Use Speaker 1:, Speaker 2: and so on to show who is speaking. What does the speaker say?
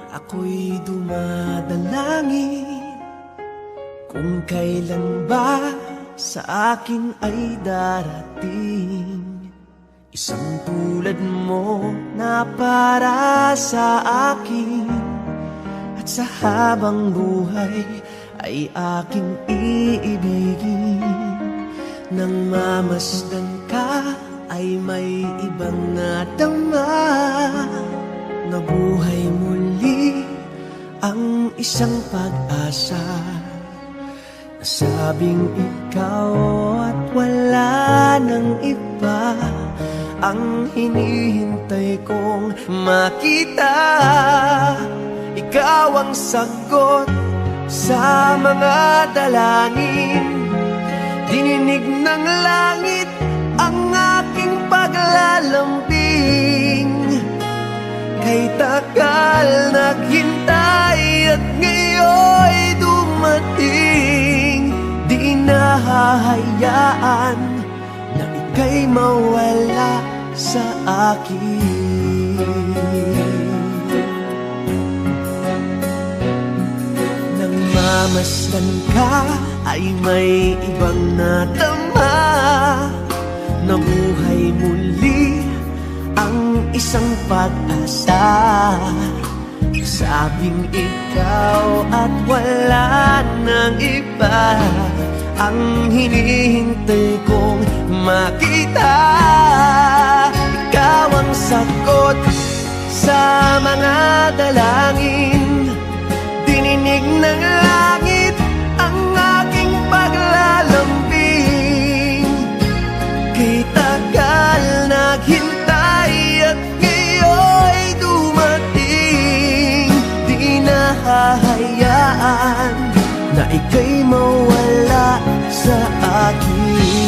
Speaker 1: Ako'y dumadalangin kung kailan ba sa akin ay darating isang tulad mo na para sa akin. At sa habang buhay ay aking iibigin. Nang mamasdan ka ay may ibang nadama. Nabuhay muli ang isang pag-asa. Nasabing ikaw at wala nang iba ang hinihintay kong makita. Ikaw ang sagot sa mga dalangin. Dininig ng langit ang aking paglalambing. Kay tagal naghintay at ngayon'y dumating. Di nahahayaan na ika'y mawala sa akin. Nang mamasdan ka ay may ibang nadama. Nabuhay muli ang isang pag-asa. Sabing ikaw at wala nang iba ang hinihintay kong makita. Ikaw ang sagot sa mga dalangin. Dininig ng langit ang aking paglalambing. Kay tagal naghintay at ngayon'y dumating. Di nahahayaan na ika'y mawala sa akin.